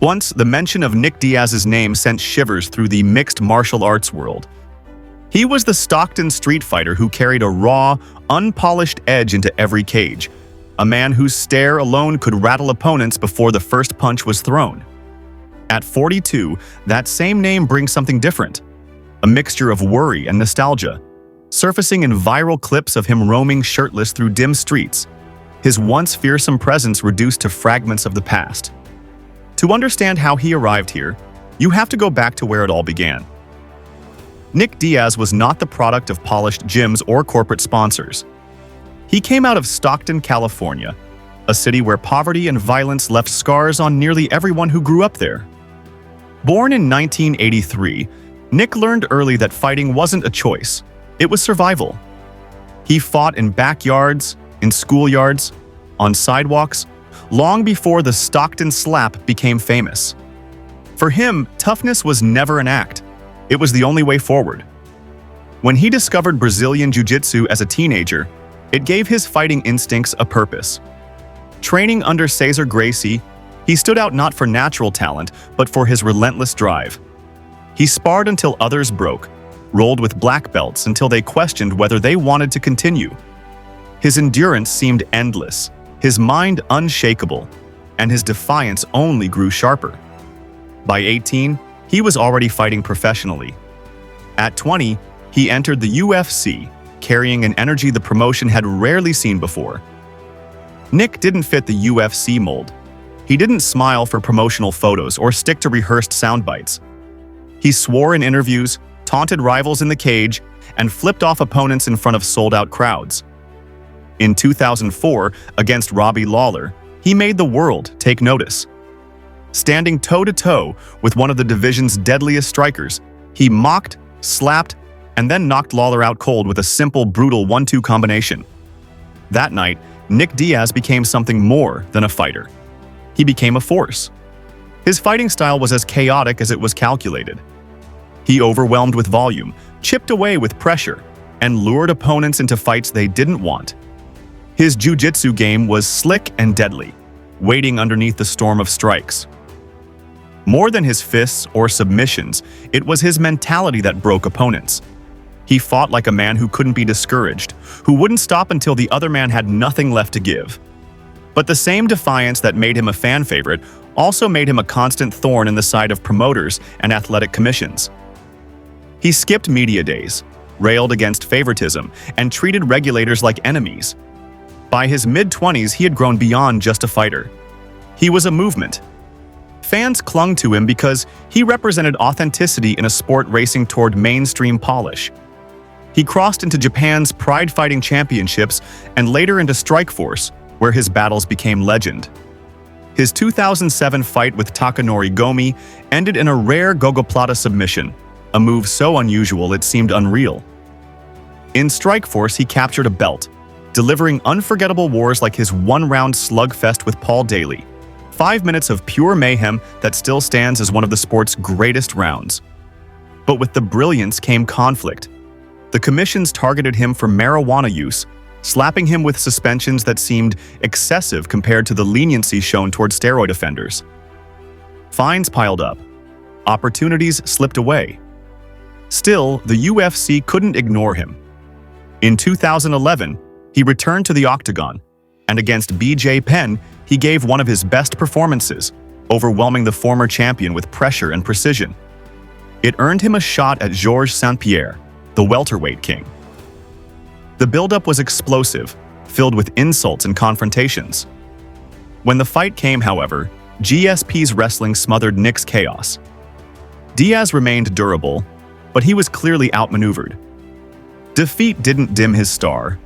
Once, the mention of Nick Diaz's name sent shivers through the mixed martial arts world. He was the Stockton street fighter who carried a raw, unpolished edge into every cage, a man whose stare alone could rattle opponents before the first punch was thrown. At 42, that same name brings something different, a mixture of worry and nostalgia, surfacing in viral clips of him roaming shirtless through dim streets, his once fearsome presence reduced to fragments of the past. To understand how he arrived here, you have to go back to where it all began. Nick Diaz was not the product of polished gyms or corporate sponsors. He came out of Stockton, California, a city where poverty and violence left scars on nearly everyone who grew up there. Born in 1983, Nick learned early that fighting wasn't a choice, it was survival. He fought in backyards, in schoolyards, on sidewalks, long before the Stockton slap became famous. For him, toughness was never an act. It was the only way forward. When he discovered Brazilian Jiu-Jitsu as a teenager, it gave his fighting instincts a purpose. Training under Cesar Gracie, he stood out not for natural talent, but for his relentless drive. He sparred until others broke, rolled with black belts until they questioned whether they wanted to continue. His endurance seemed endless, his mind unshakable, and his defiance only grew sharper. By 18, he was already fighting professionally. At 20, he entered the UFC, carrying an energy the promotion had rarely seen before. Nick didn't fit the UFC mold. He didn't smile for promotional photos or stick to rehearsed sound bites. He swore in interviews, taunted rivals in the cage, and flipped off opponents in front of sold-out crowds. In 2004, against Robbie Lawler, he made the world take notice. Standing toe-to-toe with one of the division's deadliest strikers, he mocked, slapped, and then knocked Lawler out cold with a simple, brutal 1-2 combination. That night, Nick Diaz became something more than a fighter. He became a force. His fighting style was as chaotic as it was calculated. He overwhelmed with volume, chipped away with pressure, and lured opponents into fights they didn't want. His jiu-jitsu game was slick and deadly, waiting underneath the storm of strikes. More than his fists or submissions, it was his mentality that broke opponents. He fought like a man who couldn't be discouraged, who wouldn't stop until the other man had nothing left to give. But the same defiance that made him a fan favorite also made him a constant thorn in the side of promoters and athletic commissions. He skipped media days, railed against favoritism, and treated regulators like enemies. By his mid-20s, he had grown beyond just a fighter. He was a movement. Fans clung to him because he represented authenticity in a sport racing toward mainstream polish. He crossed into Japan's Pride Fighting Championships and later into Strikeforce, where his battles became legend. His 2007 fight with Takanori Gomi ended in a rare gogoplata submission, a move so unusual it seemed unreal. In Strikeforce, he captured a belt, delivering unforgettable wars like his one-round slugfest with Paul Daly, 5 minutes of pure mayhem that still stands as one of the sport's greatest rounds. But with the brilliance came conflict. The commissions targeted him for marijuana use, slapping him with suspensions that seemed excessive compared to the leniency shown toward steroid offenders. Fines piled up. Opportunities slipped away. Still, the UFC couldn't ignore him. In 2011, he returned to the octagon, and against BJ Penn, he gave one of his best performances, overwhelming the former champion with pressure and precision. It earned him a shot at Georges St-Pierre, the welterweight king. The buildup was explosive, filled with insults and confrontations. When the fight came, however, GSP's wrestling smothered Nick's chaos. Diaz remained durable, but he was clearly outmaneuvered. Defeat didn't dim his star.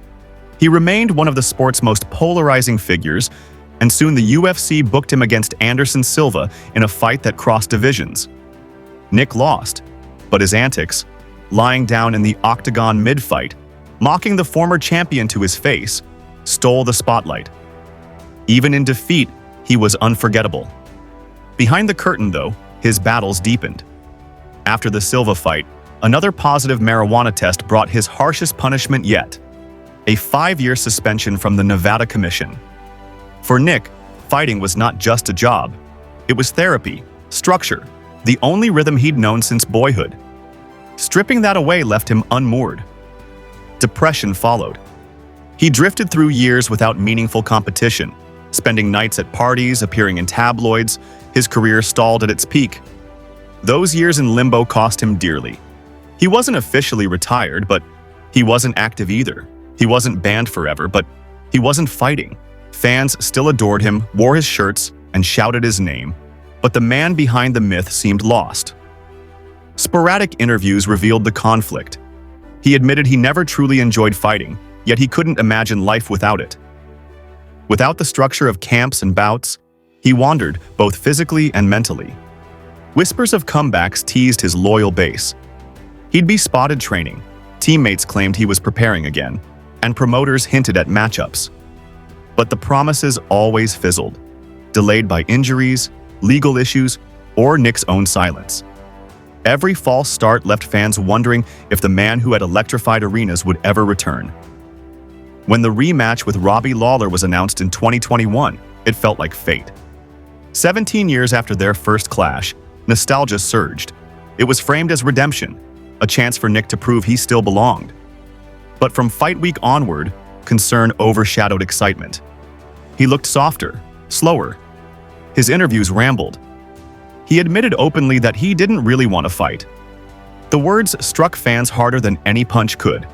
He remained one of the sport's most polarizing figures, and soon the UFC booked him against Anderson Silva in a fight that crossed divisions. Nick lost, but his antics, lying down in the octagon mid-fight, mocking the former champion to his face, stole the spotlight. Even in defeat, he was unforgettable. Behind the curtain, though, his battles deepened. After the Silva fight, another positive marijuana test brought his harshest punishment yet: a 5-year suspension from the Nevada Commission. For Nick, fighting was not just a job. It was therapy, structure, the only rhythm he'd known since boyhood. Stripping that away left him unmoored. Depression followed. He drifted through years without meaningful competition, spending nights at parties, appearing in tabloids. His career stalled at its peak. Those years in limbo cost him dearly. He wasn't officially retired, but he wasn't active either. He wasn't banned forever, but he wasn't fighting. Fans still adored him, wore his shirts, and shouted his name, but the man behind the myth seemed lost. Sporadic interviews revealed the conflict. He admitted he never truly enjoyed fighting, yet he couldn't imagine life without it. Without the structure of camps and bouts, he wandered both physically and mentally. Whispers of comebacks teased his loyal base. He'd be spotted training, teammates claimed he was preparing again, and promoters hinted at matchups. But the promises always fizzled, delayed by injuries, legal issues, or Nick's own silence. Every false start left fans wondering if the man who had electrified arenas would ever return. When the rematch with Robbie Lawler was announced in 2021, it felt like fate. 17 years after their first clash, nostalgia surged. It was framed as redemption, a chance for Nick to prove he still belonged. But from fight week onward, concern overshadowed excitement. He looked softer, slower. His interviews rambled. He admitted openly that he didn't really want to fight. The words struck fans harder than any punch could.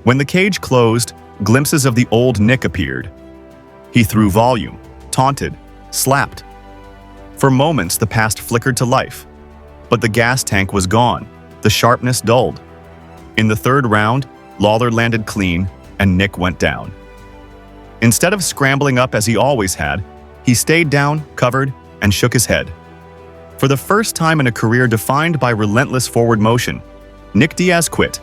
When the cage closed, glimpses of the old Nick appeared. He threw volume, taunted, slapped. For moments, the past flickered to life. But the gas tank was gone, the sharpness dulled. In the third round, Lawler landed clean, and Nick went down. Instead of scrambling up as he always had, he stayed down, covered, and shook his head. For the first time in a career defined by relentless forward motion, Nick Diaz quit.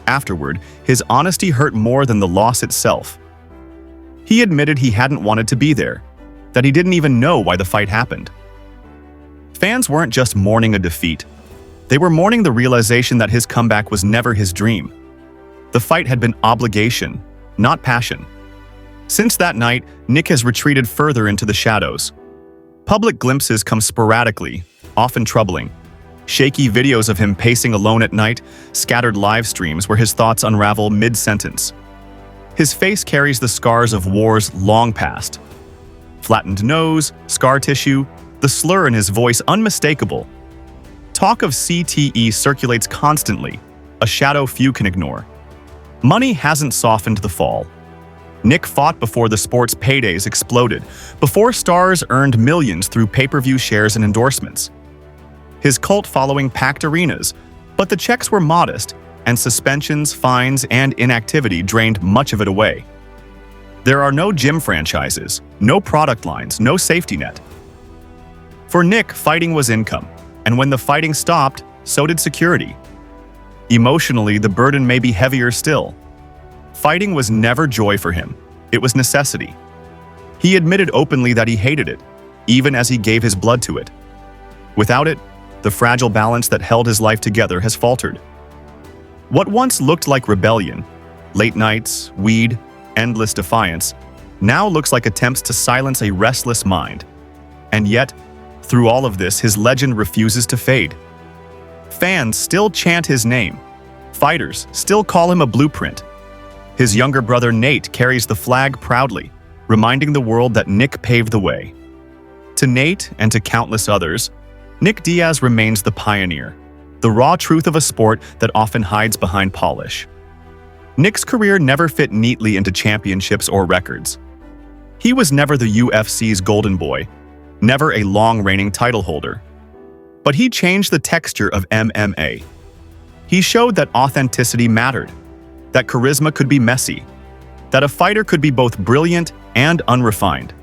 Afterward, his honesty hurt more than the loss itself. He admitted he hadn't wanted to be there, that he didn't even know why the fight happened. Fans weren't just mourning a defeat. They were mourning the realization that his comeback was never his dream. The fight had been obligation, not passion. Since that night, Nick has retreated further into the shadows. Public glimpses come sporadically, often troubling. Shaky videos of him pacing alone at night, scattered live streams where his thoughts unravel mid-sentence. His face carries the scars of wars long past. Flattened nose, scar tissue, the slur in his voice unmistakable. Talk of CTE circulates constantly, a shadow few can ignore. Money hasn't softened the fall. Nick fought before the sport's paydays exploded, before stars earned millions through pay-per-view shares and endorsements. His cult following packed arenas, but the checks were modest, and suspensions, fines, and inactivity drained much of it away. There are no gym franchises, no product lines, no safety net. For Nick, fighting was income, and when the fighting stopped, so did security. Emotionally, the burden may be heavier still. Fighting was never joy for him. It was necessity. He admitted openly that he hated it, even as he gave his blood to it. Without it, the fragile balance that held his life together has faltered. What once looked like rebellion, late nights, weed, endless defiance, now looks like attempts to silence a restless mind. And yet, through all of this, his legend refuses to fade. Fans still chant his name. Fighters still call him a blueprint. His younger brother Nate carries the flag proudly, reminding the world that Nick paved the way. To Nate and to countless others, Nick Diaz remains the pioneer, the raw truth of a sport that often hides behind polish. Nick's career never fit neatly into championships or records. He was never the UFC's golden boy, never a long-reigning title holder. But he changed the texture of MMA. He showed that authenticity mattered, that charisma could be messy, that a fighter could be both brilliant and unrefined.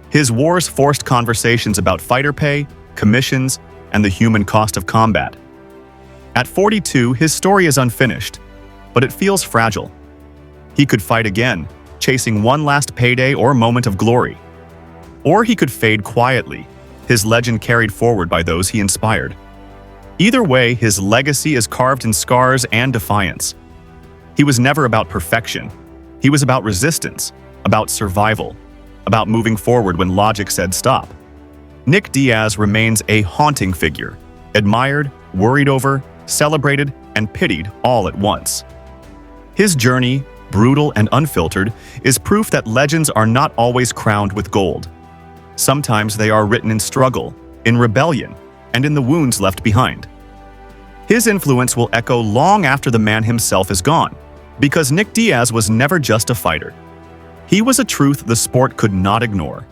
His wars forced conversations about fighter pay, commissions, and the human cost of combat. At 42, his story is unfinished, but it feels fragile. He could fight again, chasing one last payday or moment of glory. Or he could fade quietly, his legend carried forward by those he inspired. Either way, his legacy is carved in scars and defiance. He was never about perfection. He was about resistance, about survival, about moving forward when logic said stop. Nick Diaz remains a haunting figure, admired, worried over, celebrated, and pitied all at once. His journey, brutal and unfiltered, is proof that legends are not always crowned with gold. Sometimes they are written in struggle, in rebellion, and in the wounds left behind. His influence will echo long after the man himself is gone, because Nick Diaz was never just a fighter. He was a truth the sport could not ignore.